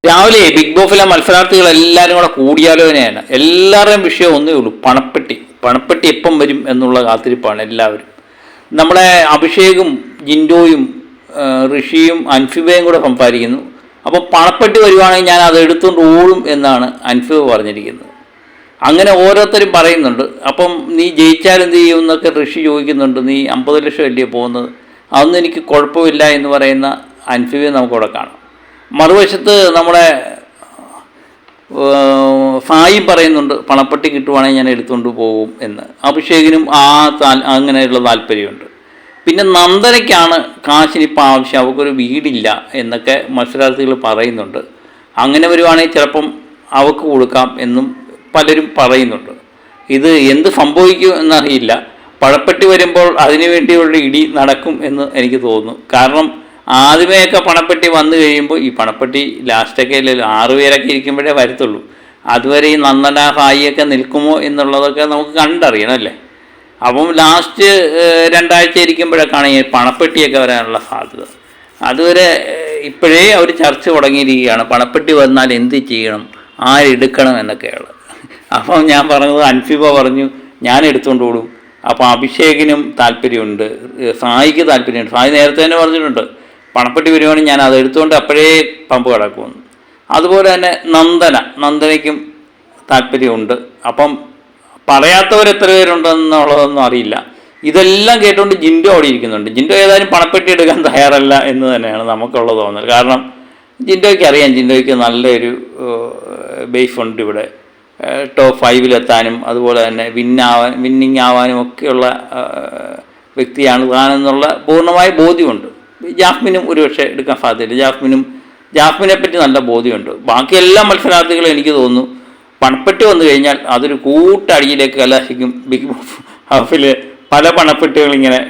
രാവിലെ ബിഗ് ബോസിലെ മത്സരാർത്ഥികൾ എല്ലാവരും കൂടെ കൂടിയാലോചനയാണ്. എല്ലാവരുടെയും വിഷയം ഒന്നേ ഉള്ളൂ, പണപ്പെട്ടി എപ്പം വരും എന്നുള്ള കാത്തിരിപ്പാണ് എല്ലാവരും. നമ്മുടെ അഭിഷേകും ജിൻഡോയും ഋഷിയും അൻഫിബയും കൂടെ സംസാരിക്കുന്നു. അപ്പോൾ പണപ്പെട്ടി വരുവാണെങ്കിൽ ഞാൻ അത് എടുത്തുകൊണ്ട് ഓടും എന്നാണ് അൻഫിബ പറഞ്ഞിരിക്കുന്നത്. അങ്ങനെ ഓരോരുത്തരും പറയുന്നുണ്ട്. അപ്പം നീ ജയിച്ചാൽ എന്ത് ചെയ്യും എന്നൊക്കെ ഋഷി ചോദിക്കുന്നുണ്ട്. നീ 50 ലക്ഷം അല്ലേ പോകുന്നത്, അതൊന്നും എനിക്ക് കുഴപ്പമില്ല എന്ന് പറയുന്ന അൻഫിബയെ നമുക്കവിടെ കാണാം. മറുവശത്ത് നമ്മുടെ സായി പറയുന്നുണ്ട് പണപ്പെട്ടി കിട്ടുവാണെങ്കിൽ ഞാൻ എടുത്തുകൊണ്ട് പോകും എന്ന്. അഭിഷേകിനും അങ്ങനെയുള്ള താല്പര്യമുണ്ട്. പിന്നെ നന്ദനയ്ക്കാണ് കാശിനിപ്പോൾ ആവശ്യം, അവൾക്കൊരു വീടില്ല എന്നൊക്കെ മത്സരാർത്ഥികൾ പറയുന്നുണ്ട്. അങ്ങനെ വരുവാണെങ്കിൽ ചിലപ്പം അവൾക്ക് കൊടുക്കാം എന്നും പലരും പറയുന്നുണ്ട്. ഇത് എന്ത് സംഭവിക്കും എന്നറിയില്ല. പണപ്പെട്ടി വരുമ്പോൾ അതിനു വേണ്ടിയുള്ള ഇടി നടക്കും എന്ന് എനിക്ക് തോന്നുന്നു. കാരണം ആദ്യമേയൊക്കെ പണപ്പെട്ടി വന്നു കഴിയുമ്പോൾ ഈ പണപ്പെട്ടി ലാസ്റ്റൊക്കെ 6 പേരൊക്കെ ഇരിക്കുമ്പോഴേ വരത്തുള്ളൂ. അതുവരെ ഈ നന്ദന സായിയൊക്കെ നിൽക്കുമോ എന്നുള്ളതൊക്കെ നമുക്ക് കണ്ടറിയണം അല്ലേ. അപ്പം ലാസ്റ്റ് 2 ആഴ്ച ഇരിക്കുമ്പോഴൊക്കെയാണ് ഈ പണപ്പെട്ടിയൊക്കെ വരാനുള്ള സാധ്യത. അതുവരെ ഇപ്പോഴേ അവർ ചർച്ച തുടങ്ങിയിരിക്കുകയാണ്, പണപ്പെട്ടി വന്നാൽ എന്ത് ചെയ്യണം, ആരെടുക്കണം എന്നൊക്കെയാണ്. അപ്പം ഞാൻ പറഞ്ഞത് അൻഫിബ പറഞ്ഞു ഞാൻ എടുത്തുകൊണ്ട് ഓടും. അപ്പോൾ അഭിഷേകിനും താല്പര്യമുണ്ട്, സായിക്ക് താല്പര്യമുണ്ട്. സായി നേരത്തെ തന്നെ പറഞ്ഞിട്ടുണ്ട് പണപ്പെട്ടി വരുവാണെങ്കിൽ ഞാൻ അത് എടുത്തുകൊണ്ട് അപ്പോഴേ പമ്പ് കിടക്കുമെന്ന്. അതുപോലെ തന്നെ നന്ദനയ്ക്കും താല്പര്യമുണ്ട്. അപ്പം പറയാത്തവർ എത്ര പേരുണ്ടെന്നുള്ളതൊന്നും അറിയില്ല. ഇതെല്ലാം കേട്ടുകൊണ്ട് ജിൻഡോ അവിടെ ഇരിക്കുന്നുണ്ട്. ജിൻഡോ ഏതായാലും പണപ്പെട്ടി എടുക്കാൻ തയ്യാറല്ല എന്ന് തന്നെയാണ് നമുക്കുള്ള തോന്നൽ. കാരണം ജിൻഡോയ്ക്ക് അറിയാം, ജിൻഡോയ്ക്ക് നല്ലൊരു ബേസ് ഉണ്ട് ഇവിടെ, ടോപ്പ് 5-ലെത്താനും അതുപോലെ തന്നെ വിന്നിങ് ആവാനും ഒക്കെയുള്ള വ്യക്തിയാണ് താനെന്നുള്ള പൂർണ്ണമായ ബോധ്യമുണ്ട്. ജാസ്മിനും ഒരുപക്ഷെ എടുക്കാൻ സാധ്യതയില്ല. ജാസ്മിനെ പറ്റി നല്ല ബോധ്യമുണ്ട്. ബാക്കി എല്ലാ മത്സരാർത്ഥികളും എനിക്ക് തോന്നുന്നു പണപ്പെട്ടി വന്നു കഴിഞ്ഞാൽ അതൊരു കൂട്ടടിയിലേക്ക് കലാശിക്കും. ബിഗ് ബോസ് ഹൗസിൽ പല പണപ്പെട്ടികളിങ്ങനെ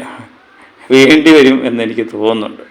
വേണ്ടി വരും എന്നെനിക്ക് തോന്നുന്നുണ്ട്.